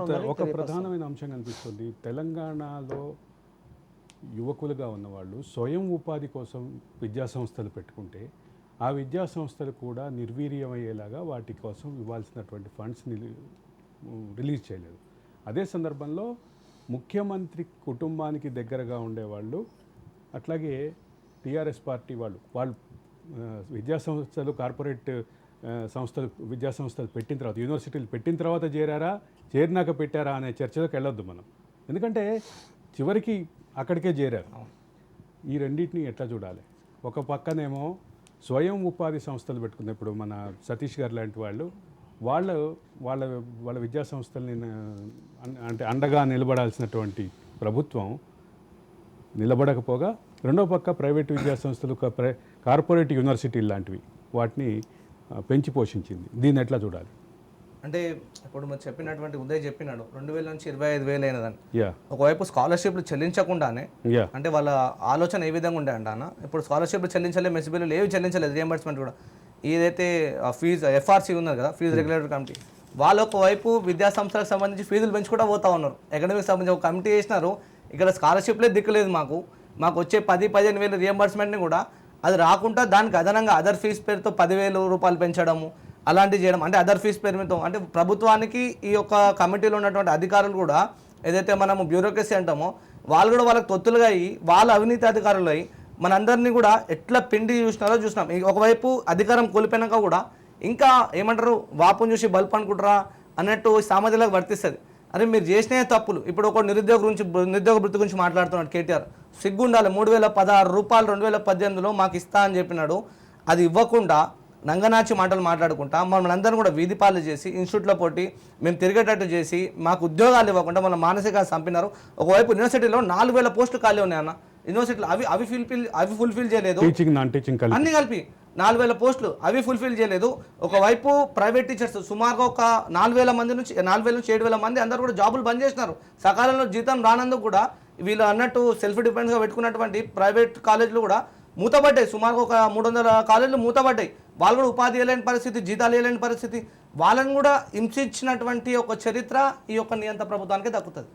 ఉందని ఒక ప్రధానమైన అంశం కనిపిస్తుంది. తెలంగాణలో యువకులుగా ఉన్నవాళ్ళు స్వయం ఉపాధి కోసం విద్యా సంస్థలు పెట్టుకుంటే, ఆ విద్యా సంస్థలు కూడా నిర్వీర్యమయ్యేలాగా వాటి కోసం ఇవ్వాల్సినటువంటి ఫండ్స్ రిలీజ్ చేయలేదు. అదే సందర్భంలో ముఖ్యమంత్రి కుటుంబానికి దగ్గరగా ఉండేవాళ్ళు, అట్లాగే టీఆర్ఎస్ పార్టీ వాళ్ళు విద్యా సంస్థలు, కార్పొరేట్ సంస్థలు, విద్యా సంస్థలు పెట్టిన తర్వాత, యూనివర్సిటీలు పెట్టిన తర్వాత చేరినాక పెట్టారా అనే చర్చలోకి వెళ్ళొద్దు మనం. ఎందుకంటే చివరికి అక్కడికే చేరారు. ఈ రెండింటిని ఎట్లా చూడాలి? ఒక పక్కనేమో స్వయం ఉపాధి సంస్థలు పెట్టుకున్న, ఇప్పుడు మన సతీష్ గారు లాంటి వాళ్ళు వాళ్ళ వాళ్ళ వాళ్ళ విద్యా సంస్థల్ని అంటే అండగా నిలబడాల్సినటువంటి ప్రభుత్వం నిలబడకపోగా, రెండో పక్క ప్రైవేట్ విద్యా సంస్థలు, కార్పొరేట్ యూనివర్సిటీలు లాంటివి వాటిని పెంచి పోషించింది. దీన్ని ఎట్లా చూడాలి? అంటే ఇప్పుడు మీరు చెప్పినటువంటి ఉదయ్ చెప్పినాడు 2000 నుంచి 25,000 అయినదని. యా, ఒకవైపు స్కాలర్షిప్లు చెల్లించకుండానే, అంటే వాళ్ళ ఆలోచన ఏ విధంగా ఉండే అంటానా, ఇప్పుడు స్కాలర్షిప్లు చెల్లించలేదు, మెస్ బిల్లులు ఏవి చెల్లించలేదు, రియంబర్స్మెంట్ కూడా. ఏదైతే ఫీజు ఎఫ్ఆర్సీ ఉన్నది కదా, ఫీజు రెగ్యులేటరీ కమిటీ, వాళ్ళు ఒకవైపు విద్యా సంస్థలకు సంబంధించి ఫీజులు పెంచుకుంటూ పోతా ఉన్నారు. అకాడమిక్ సంబంధించి ఒక కమిటీ చేసినారు, ఇక్కడ స్కాలర్షిప్లే దిక్కులేదు, మాకు వచ్చే 10-15 వేలు రియంబర్స్మెంట్ని కూడా అది రాకుండా దానికి అదనంగా అదర్ ఫీజు పేరుతో 10,000 రూపాయలు పెంచడము, అలాంటివి చేయడం. అంటే అదర్ ఫీజు పేరుతో, అంటే ప్రభుత్వానికి ఈ యొక్క కమిటీలో ఉన్నటువంటి అధికారులు కూడా ఏదైతే మనము బ్యూరోక్రసీ అంటామో, వాళ్ళు కూడా వాళ్ళకి తొత్తులుగా అయ్యి, వాళ్ళ అవినీతి అధికారులు అయ్యి మనందరినీ కూడా ఎట్లా పిండి చూసినాం. ఒకవైపు అధికారం కోల్పోయినాక కూడా ఇంకా ఏమంటారు, వాపుని చూసి బల్బ్ అనుకుంటారా అన్నట్టు సామాజికలకు వర్తిస్తుంది. అరే మీరు చేసినే తప్పులు. ఇప్పుడు ఒక నిరుద్యోగ వృత్తి గురించి మాట్లాడుతున్నాడు కేటీఆర్. సిగ్గుండాలి, 3,016 రూపాయలు 2018లో మాకు ఇస్తా అని చెప్పినాడు. అది ఇవ్వకుండా నంగనాచి మాటలు మాట్లాడుకుంటా మమ్మల్ని అందరం కూడా వీధి పాలు చేసి, ఇన్స్టిట్యూట్లో పోటీ మేము తిరిగేటట్టు చేసి, మాకు ఉద్యోగాలు ఇవ్వకుండా మన మానసికంగా చంపినారు. ఒకవైపు యూనివర్సిటీలో 4,000 పోస్టులు ఖాళీ ఉన్నాయన్న యూనివర్సిటీలో, అవి ఫుల్ఫిల్ చేయలేదు. అన్ని కలిపి 4,000 పోస్టులు అవి ఫుల్ఫిల్ చేయలేదు. ఒకవైపు ప్రైవేట్ టీచర్స్ సుమారుగా ఒక 4,000 నుంచి 7,000 మంది అందరూ కూడా జాబులు బంద్ చేసినారు. సకాలంలో జీతం రానందుకు కూడా వీళ్ళు అన్నట్టు సెల్ఫ్ డిపెండ్స్గా పెట్టుకున్నటువంటి ప్రైవేట్ కాలేజీలు కూడా మూతపడ్డాయి. సుమారుగా ఒక 300 కాలేజీలు మూతపడ్డాయి. వాళ్ళు కూడా ఉపాధి ఇవ్వలేని పరిస్థితి, జీతాలు ఇవ్వలేని పరిస్థితి. వాళ్ళని కూడా హింసించినటువంటి ఒక చరిత్ర ఈ యొక్క నియంత్రణ ప్రభుత్వానికి దక్కుతుంది.